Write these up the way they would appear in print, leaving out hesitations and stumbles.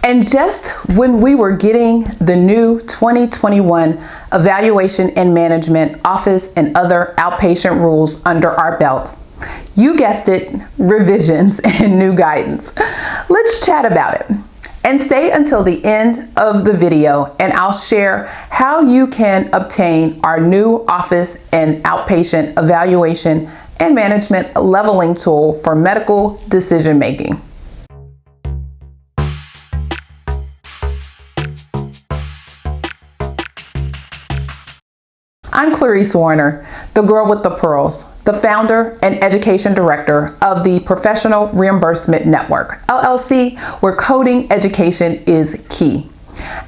And just when we were getting the new 2021 Evaluation and Management Office and Other Outpatient Rules under our belt, you guessed it, revisions and new guidance. Let's chat about it. And stay until the end of the video and I'll share how you can obtain our new office and outpatient evaluation and management leveling tool for medical decision making. I'm Clarice Warner, the girl with the pearls, the founder and education director of the Professional Reimbursement Network, LLC, where coding education is key.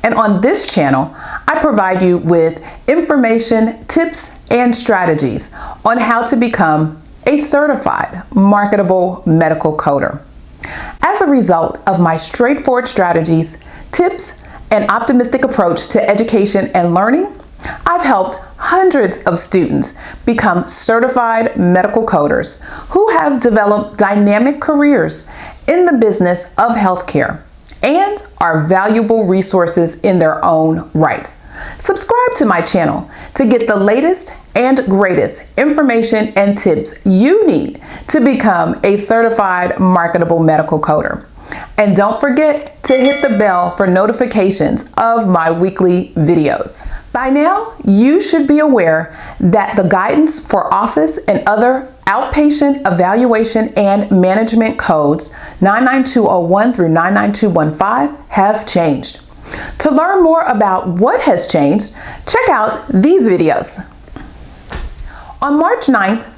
And on this channel, I provide you with information, tips, and strategies on how to become a certified marketable medical coder. As a result of my straightforward strategies, tips, and optimistic approach to education and learning, I've helped hundreds of students become certified medical coders who have developed dynamic careers in the business of healthcare and are valuable resources in their own right. Subscribe to my channel to get the latest and greatest information and tips you need to become a certified marketable medical coder. And don't forget to hit the bell for notifications of my weekly videos. By now, you should be aware that the guidance for office and other outpatient evaluation and management codes 99201 through 99215 have changed. To learn more about what has changed, check out these videos. On March 9th,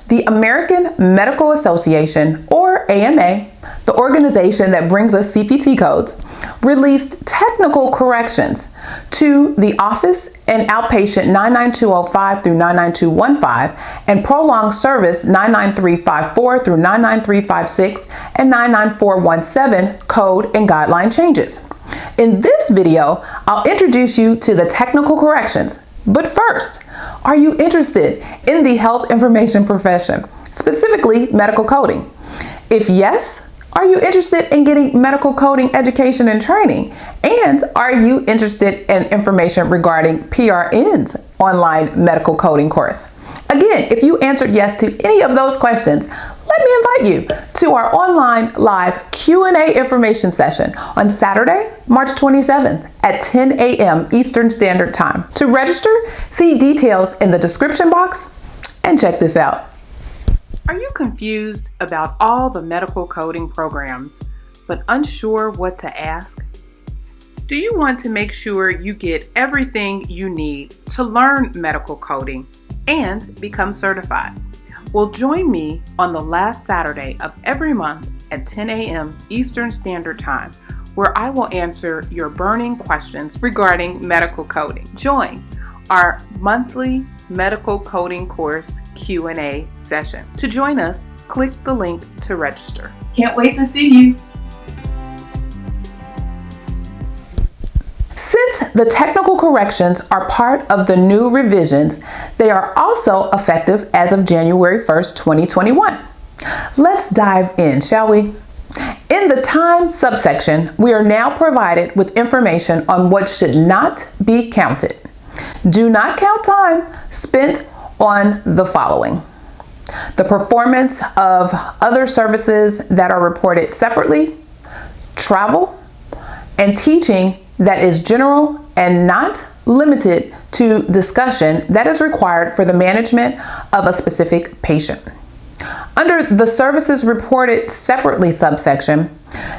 the American Medical Association, or AMA, the organization that brings us CPT codes, released technical corrections to the Office and Outpatient 99205 through 99215 and Prolonged Service 99354 through 99356 and 99417 code and guideline changes. In this video, I'll introduce you to the technical corrections. But first, are you interested in the health information profession, specifically medical coding? If yes, are you interested in getting medical coding education and training? And are you interested in information regarding PRN's online medical coding course? Again, if you answered yes to any of those questions, let me invite you to our online live Q&A information session on Saturday, March 27th at 10 a.m. Eastern Standard Time. To register, see details in the description box and check this out. Are you confused about all the medical coding programs, but unsure what to ask? Do you want to make sure you get everything you need to learn medical coding and become certified? Well, join me on the last Saturday of every month at 10 a.m. Eastern Standard Time, where I will answer your burning questions regarding medical coding. Join our monthly medical coding course Q&A session. To join us, click the link to register. Can't wait to see you. Since the technical corrections are part of the new revisions, they are also effective as of January 1st, 2021. Let's dive in, shall we? In the time subsection, we are now provided with information on what should not be counted. Do not count time spent on the following: the performance of other services that are reported separately, travel, and teaching that is general and not limited to discussion that is required for the management of a specific patient. Under the services reported separately subsection,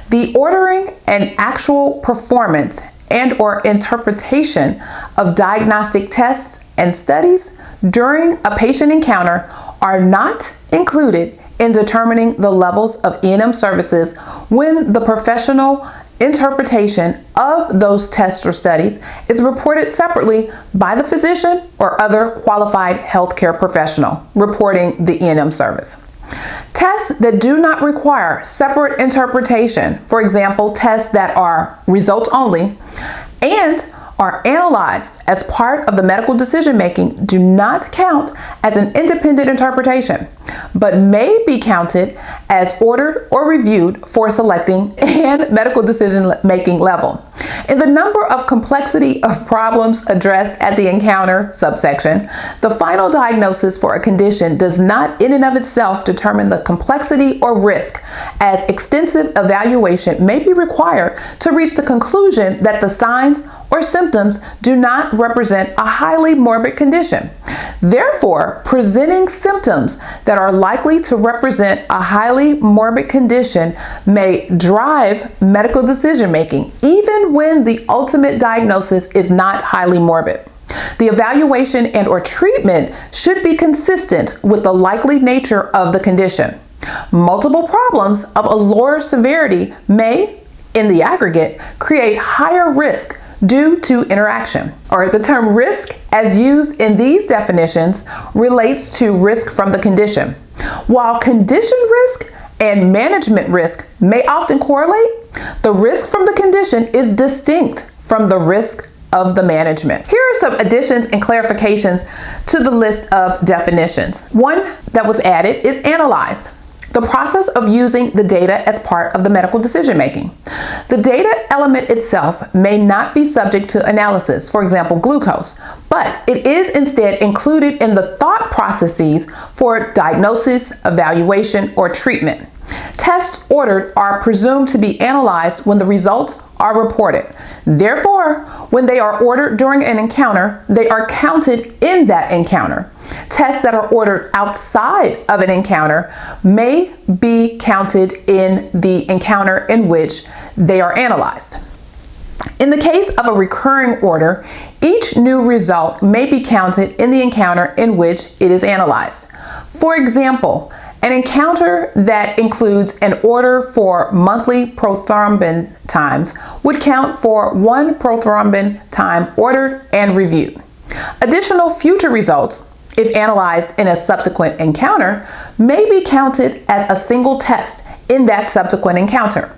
the ordering and actual performance and/or interpretation of diagnostic tests and studies during a patient encounter are not included in determining the levels of E&M services when the professional interpretation of those tests or studies is reported separately by the physician or other qualified healthcare professional reporting the E&M service. Tests that do not require separate interpretation, for example, tests that are results only and are analyzed as part of the medical decision making do not count as an independent interpretation, but may be counted as ordered or reviewed for selecting and medical decision making level. In the number of complexity of problems addressed at the encounter subsection, the final diagnosis for a condition does not in and of itself determine the complexity or risk, as extensive evaluation may be required to reach the conclusion that the signs or symptoms do not represent a highly morbid condition. Therefore, presenting symptoms that are likely to represent a highly morbid condition may drive medical decision making, even when the ultimate diagnosis is not highly morbid. The evaluation and/or treatment should be consistent with the likely nature of the condition. Multiple problems of a lower severity may, in the aggregate, create higher risk due to interaction. Or the term risk, as used in these definitions, relates to risk from the condition. While condition risk and management risk may often correlate, the risk from the condition is distinct from the risk of the management. Here are some additions and clarifications to the list of definitions. One that was added is analyzed. The process of using the data as part of the medical decision making. The data element itself may not be subject to analysis, for example, glucose, but it is instead included in the thought processes for diagnosis, evaluation, or treatment. Tests ordered are presumed to be analyzed when the results are reported. Therefore, when they are ordered during an encounter, they are counted in that encounter. Tests that are ordered outside of an encounter may be counted in the encounter in which they are analyzed. In the case of a recurring order, each new result may be counted in the encounter in which it is analyzed. For example, an encounter that includes an order for monthly prothrombin times would count for one prothrombin time ordered and reviewed. Additional future results, if analyzed in a subsequent encounter, may be counted as a single test in that subsequent encounter.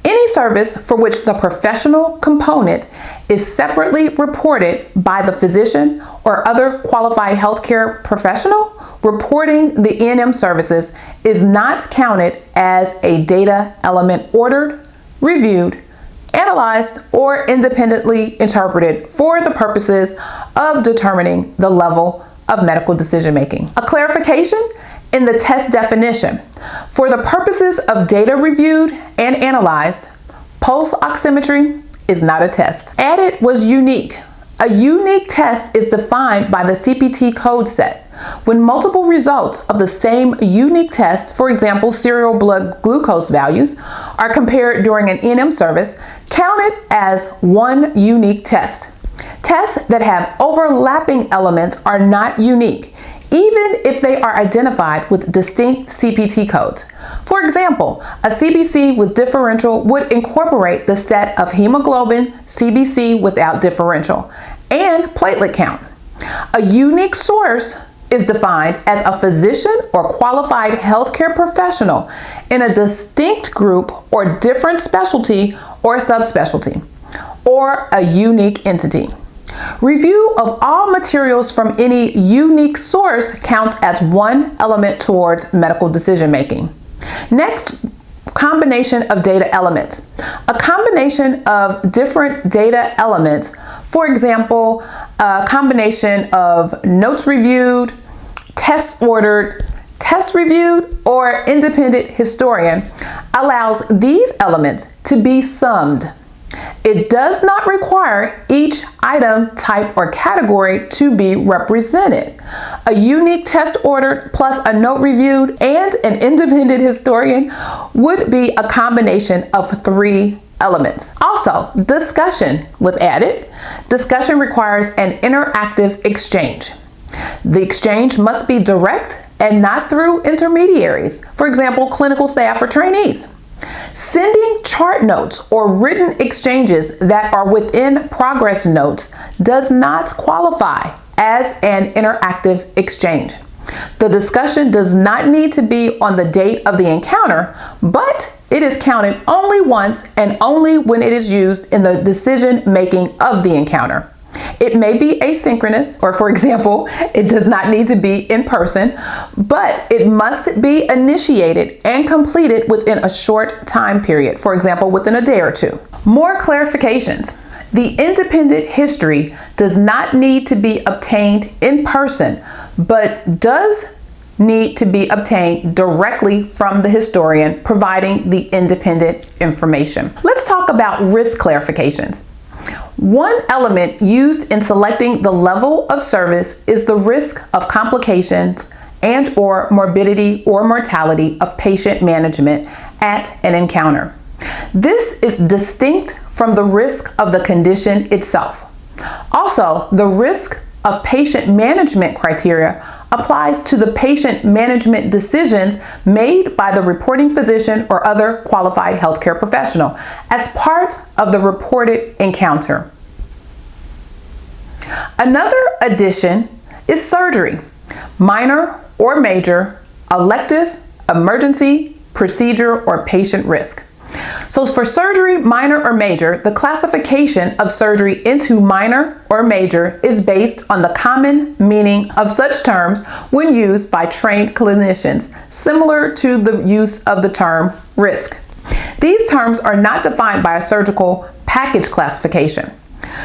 Any service for which the professional component is separately reported by the physician or other qualified healthcare professional reporting the E&M services is not counted as a data element ordered, reviewed, analyzed, or independently interpreted for the purposes of determining the level of medical decision making. A clarification in the test definition. For the purposes of data reviewed and analyzed, pulse oximetry is not a test. Added was unique. A unique test is defined by the CPT code set. When multiple results of the same unique test, for example, serial blood glucose values, are compared during an E&M service, counted as one unique test. Tests that have overlapping elements are not unique, even if they are identified with distinct CPT codes. For example, a CBC with differential would incorporate the set of hemoglobin CBC without differential and platelet count. A unique source is defined as a physician or qualified healthcare professional in a distinct group or different specialty or subspecialty, or a unique entity. Review of all materials from any unique source counts as one element towards medical decision making. Next, combination of data elements. A combination of different data elements, for example, a combination of notes reviewed, tests ordered, test reviewed, or independent historian, allows these elements to be summed. It does not require each item, type, or category to be represented. A unique test ordered plus a note reviewed and an independent historian would be a combination of 3 elements. Also, discussion was added. Discussion requires an interactive exchange. The exchange must be direct and not through intermediaries, for example, clinical staff or trainees. Sending chart notes or written exchanges that are within progress notes does not qualify as an interactive exchange. The discussion does not need to be on the date of the encounter, but it is counted only once and only when it is used in the decision making of the encounter. It may be asynchronous, or for example, it does not need to be in person, but it must be initiated and completed within a short time period, for example, within a day or two. More clarifications. The independent history does not need to be obtained in person, but does need to be obtained directly from the historian providing the independent information. Let's talk about risk clarifications. One element used in selecting the level of service is the risk of complications and/or morbidity or mortality of patient management at an encounter. This is distinct from the risk of the condition itself. Also, the risk of patient management criteria applies to the patient management decisions made by the reporting physician or other qualified healthcare professional as part of the reported encounter. Another addition is surgery, minor or major, elective, emergency, procedure, or patient risk. So for surgery, minor or major, the classification of surgery into minor or major is based on the common meaning of such terms when used by trained clinicians, similar to the use of the term risk. These terms are not defined by a surgical package classification.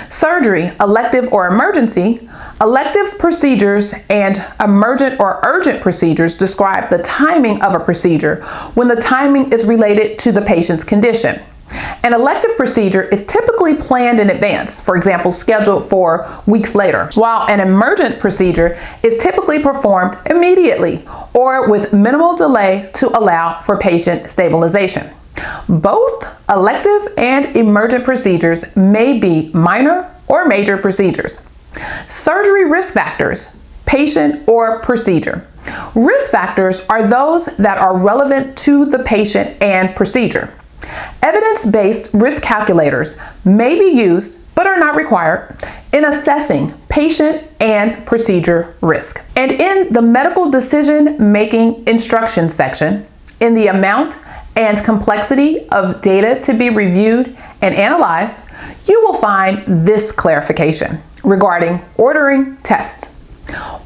Surgery, elective or emergency, elective procedures and emergent or urgent procedures describe the timing of a procedure when the timing is related to the patient's condition. An elective procedure is typically planned in advance, for example, scheduled for weeks later, while an emergent procedure is typically performed immediately or with minimal delay to allow for patient stabilization. Both elective and emergent procedures may be minor or major procedures. Surgery risk factors, patient or procedure. Risk factors are those that are relevant to the patient and procedure. Evidence-based risk calculators may be used, but are not required, in assessing patient and procedure risk. And in the medical decision-making instructions section, in the amount and complexity of data to be reviewed and analyzed, you will find this clarification regarding ordering tests.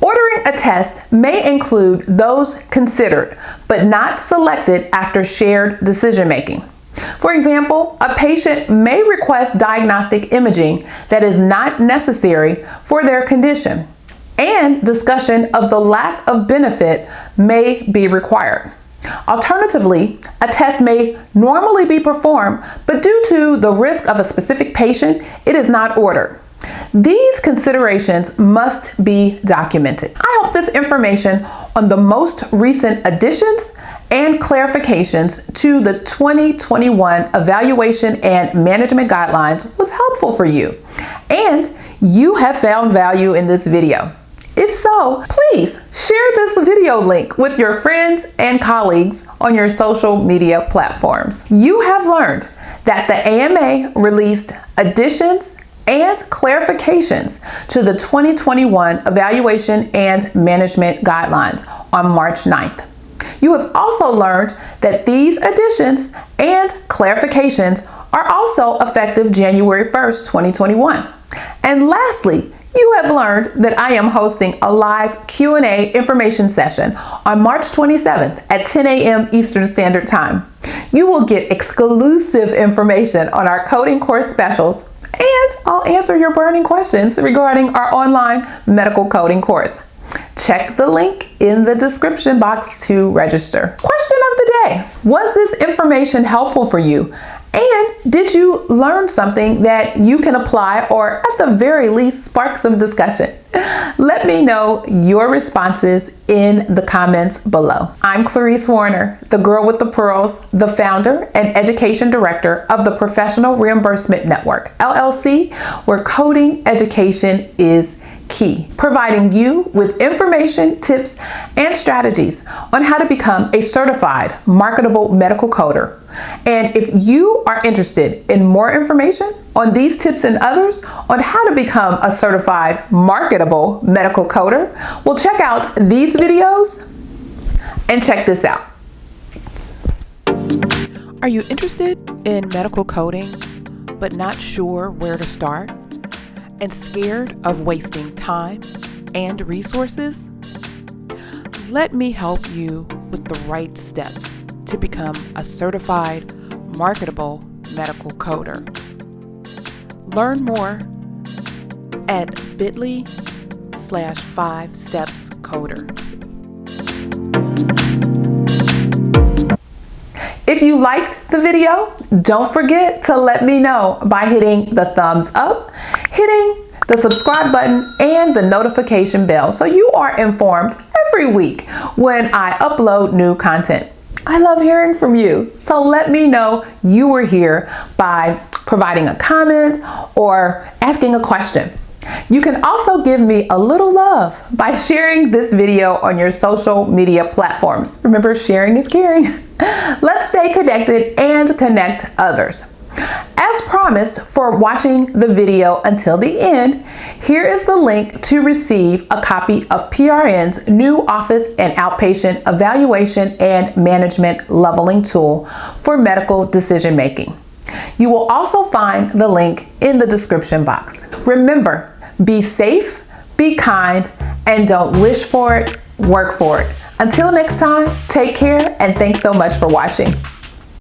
Ordering a test may include those considered but not selected after shared decision making. For example, a patient may request diagnostic imaging that is not necessary for their condition, and discussion of the lack of benefit may be required. Alternatively, a test may normally be performed, but due to the risk of a specific patient, it is not ordered. These considerations must be documented. I hope this information on the most recent additions and clarifications to the 2021 Evaluation and Management Guidelines was helpful for you, and you have found value in this video. If so, please share this video link with your friends and colleagues on your social media platforms. You have learned that the AMA released additions and clarifications to the 2021 Evaluation and Management Guidelines on March 9th. You have also learned that these additions and clarifications are also effective January 1st, 2021. And lastly, you have learned that I am hosting a live Q&A information session on March 27th at 10 a.m. Eastern Standard Time. You will get exclusive information on our coding course specials, and I'll answer your burning questions regarding our online medical coding course. Check the link in the description box to register. Question of the day: was this information helpful for you? And did you learn something that you can apply, or at the very least spark some discussion? Let me know your responses in the comments below. I'm Clarice Warner, the girl with the pearls, the founder and education director of the Professional Reimbursement Network, LLC, where coding education is key, providing you with information, tips, and strategies on how to become a certified marketable medical coder. And if you are interested in more information on these tips and others on how to become a certified marketable medical coder, well, check out these videos and check this out. Are you interested in medical coding, but not sure where to start and scared of wasting time and resources? Let me help you with the right steps to become a certified marketable medical coder. Learn more at bit.ly/5stepscoder. If you liked the video, don't forget to let me know by hitting the thumbs up, hitting the subscribe button, and the notification bell so you are informed every week when I upload new content. I love hearing from you, so let me know you were here by providing a comment or asking a question. You can also give me a little love by sharing this video on your social media platforms. Remember, sharing is caring. Let's stay connected and connect others. As promised, for watching the video until the end, here is the link to receive a copy of PRN's new office and outpatient evaluation and management leveling tool for medical decision making. You will also find the link in the description box. Remember, be safe, be kind, and don't wish for it, work for it. Until next time, take care, and thanks so much for watching.